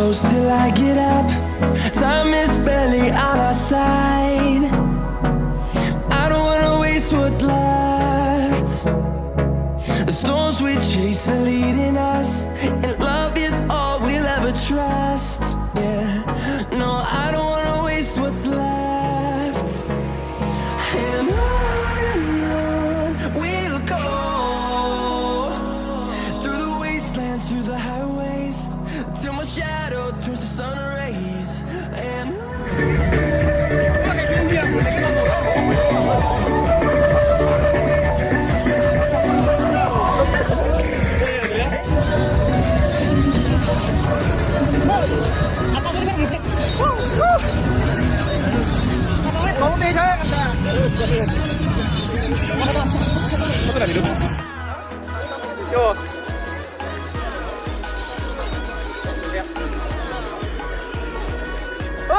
close till I get up. Time is barely on our side. I don't wanna waste what's left. The storms we chase are leading us, and love is all we'll ever trust. Yeah, no, I don't wanna waste what's left. And on we'll go, through the wastelands, through the highways, till my shadow turns to sun rays. And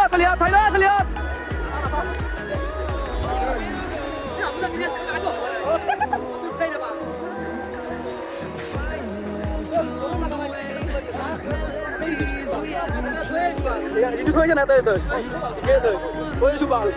terlihat, terlihat. Itu thôi nha, từ từ. Ghê rồi. Thôi chú bảo.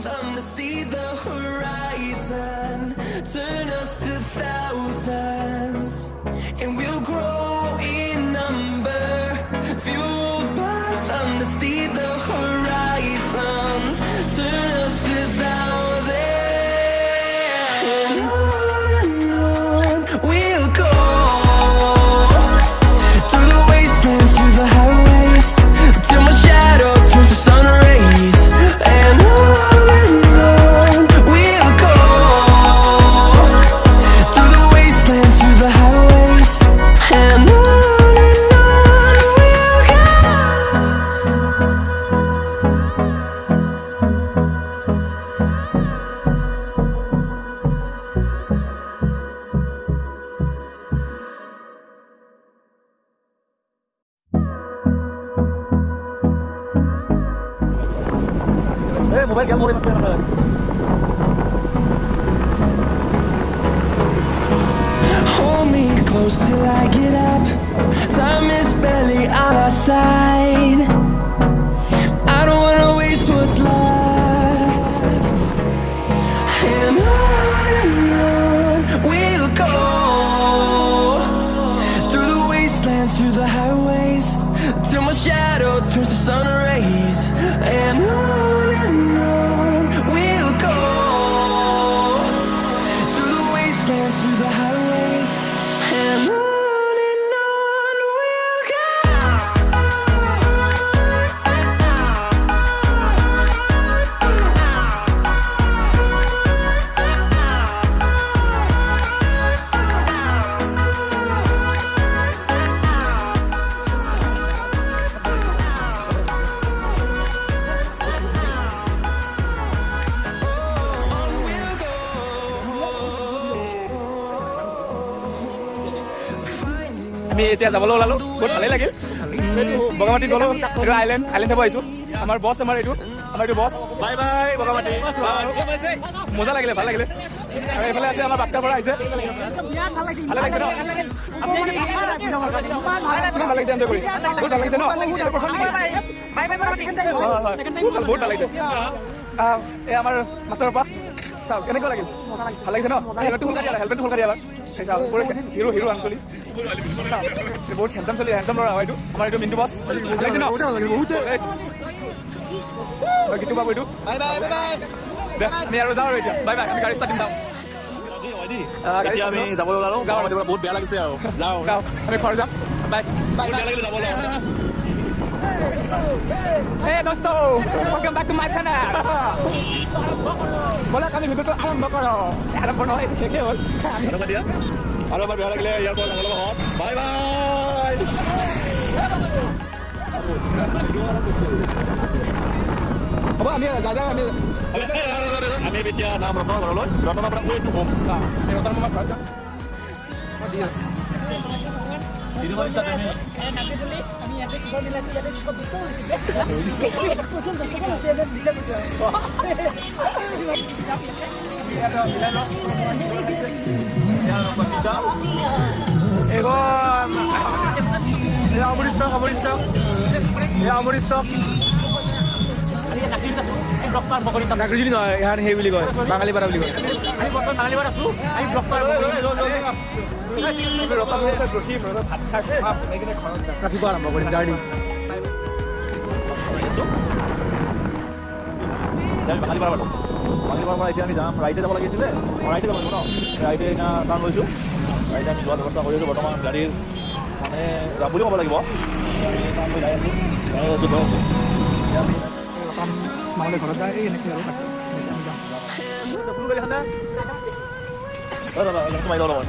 them to see the horizon, turn us to thousands, and we'll grow in number, fueled by them to see the horizon, turn us to thousands. And on we'll go, through the wastelands, through the highways, till my shadow turns to sun rays. And on we'll go, through the wastelands, through the highways. And on we'll go. Mobile kamu boleh pakai apa? Hold me close till I get up. Time is barely on our side. I don't wanna waste what's left. And on we'll go, through the wastelands, through the highways, till my shadow turns to sun rays. And on we'll go, through the wastelands, through the highways. And on we'll go. আমি এতিয়া যাবলৈ ওলালো বহুত ভালেই লাগিল বগামাটিত গ'লো এইটো island চাব আহিছোঁ আমাৰ বছ আমাৰ এইটো বছ বাই বাই বগামাটি মজা লাগিলে ভাল লাগিলে আৰু এইফালে আছে আমাৰ বাক্তাৰ পৰা আহিছে ভালে লাগিছে ন ভাল লাগিছে এনজয় কৰি বহুত ভাল লাগিছে ন বহুত ভাল লাগিছে এই আমাৰ মাষ্টাৰৰ পৰা চাওক কেনেকুৱা লাগিল ভাল লাগিছে ন হেলমেটটো সোনকালে হেলমেটটো সোনকালে চাওক হিৰো আঞ্চলিক বহুত হেণ্ডচাম চলি হেণ্ডচাম ল'ৰা হয় এইটো আমাৰ এইটো মিণ্টু বছ লাগিছে ন গীতু বাবু এইটো আমি আৰু যাওঁ আৰু এতিয়া বাই বাই আমি গাড়ী ষ্টাৰ্ট দিম এতিয়া আমি যাবলৈ ওলালো গাঁৱৰ মাটিৰ পৰা বহুত বেয়া লাগিছে আৰু যাওঁ আমি ঘৰ যাম বাই বাই বেয়া লাগিলে যাবলৈ Hey dosto, welcome back to my channel. Bola kami ভিডিওটো আৰম্ভ কৰো আৰম্ভ নহয় ঠিক হ'ল আমি আৰু দিয়া আৰু এবাৰ বেয়া লাগিলে ইয়াৰ পৰা যাবলৈ হওক বাই বাই হ'ব আমি যাওঁ আমি এতিয়া যাম ৰতনৰ ঘৰলৈ ৰতনৰ পৰা কৈ হ'ম ৰতন মামা ঘৰত যাম আমি ইয়াতে চিকৰ মিলাইছোঁ ইয়াতে চিকৰ বিস্তাৰ নাগৰিজনী নহয় ইয়াৰ সেই বুলি কয় বাঙালী পাৰা বুলি কয় আমি বৰ্তমান বাঙালীবাৰ আছোঁ আমি ব্লগ ৰাতিপুৱা আৰম্ভ কৰিম জাৰ্ণি বাঙালীপাৰা পৰা এতিয়া আমি যাম ৰাইটে যাব লাগিছিলে ৰাইটে যাব লাগিব ন ৰাইটে এতিয়া টাৰ্ণ লৈছোঁ ৰাইটে আমি যোৱাৰ ব্যৱস্থা কৰি আছোঁ বৰ্তমান গাড়ীৰ মানে যাম বুলি ক'ব লাগিব টাৰ্ণ লৈ যাই আছোঁ গৈ আছোঁ মামলে ঘৰত যায় এই এনেকৈ আৰু ফোন কৰি এখন সোমাই যাব লগত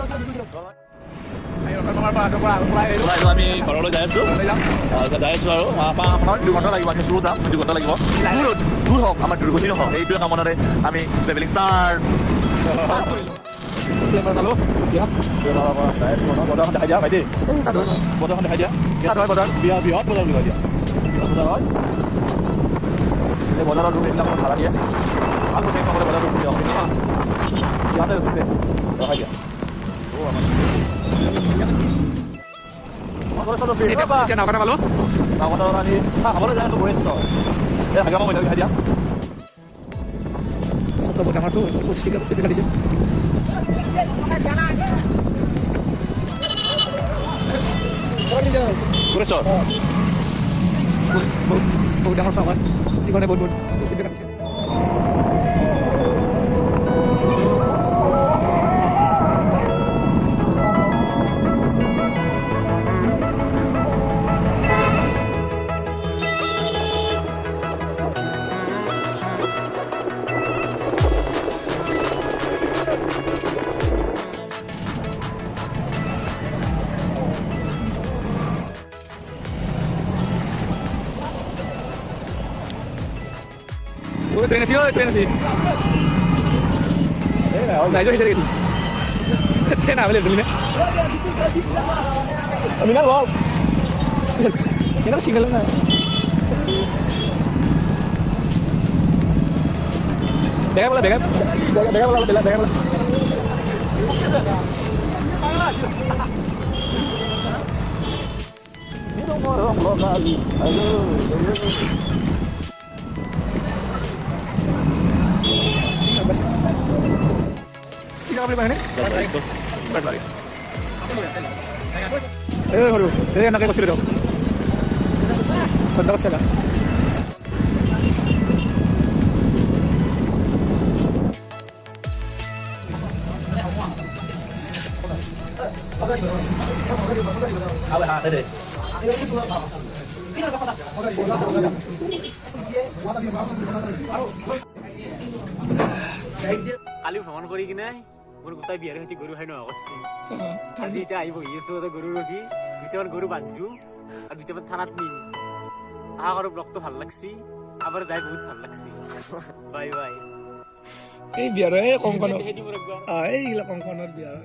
আমি ঘৰলৈ যাই আছোঁ এতিয়া যাই আছোঁ আৰু আমাৰ 2 ঘণ্টা লাগিব আমি শ্ল' যাম 2 ঘণ্টা লাগিব দূৰ হওক আমাৰ দুৰ্গতি নহওক এইটোৱে কামনাৰে আমি ট্ৰেভেলিং ষ্টাৰ্ট বজাৰখন দেখাই দিয়া ভাইটি বজাৰখন দেখাই দিয়া বজাৰ বৃহৎ বজাৰ বুলি কয় দিয়া বজাৰ হয় এই বজাৰৰ ৰুম এইবিলাক ভাড়া দিয়ে ভাল কৈছে বজাৰটো ইয়াতে দেখাই দিয়া নাওকাটা পালোঁ নাওকাটা আনি খাবলৈ যাই আছোঁ গৈ আছোঁ এই হাগা মই দেখাই দিয়া আমাৰতো স্পিকাৰ দিছে শুনিছ বহুত ডাঙৰ চাহ হয় এইখনে বহুত স্পিকাৰ দিছে ট্রেন আসি যাইছো হিসেবে গেছি ট্রেন আভেলেবল না আমি না বল এটা সিঙ্গেল না দেখা বলা এনেকৈ কৈছিলোঁ দিয়ক ধন্যবাদ চালা কালি ভ্ৰমণ কৰি কিনে মোৰ গোটাই বিয়াৰ সৈতে গৰু খাই নোহোৱা কৰিছে আজি এতিয়া আহি বহি আছোঁ গৰু ৰখি 2টামান গৰু বান্ধিছোঁ আৰু 2টামান থানাত নিম আশা কৰোঁ ব্লগটো ভাল লাগছি আবাৰ যাই বহুত ভাল লাগছি বাই বাই এই বিয়াৰ এই কংকণৰ সেইটো মোৰ একবাৰ এইগিলা কংকণৰ বিয়াৰ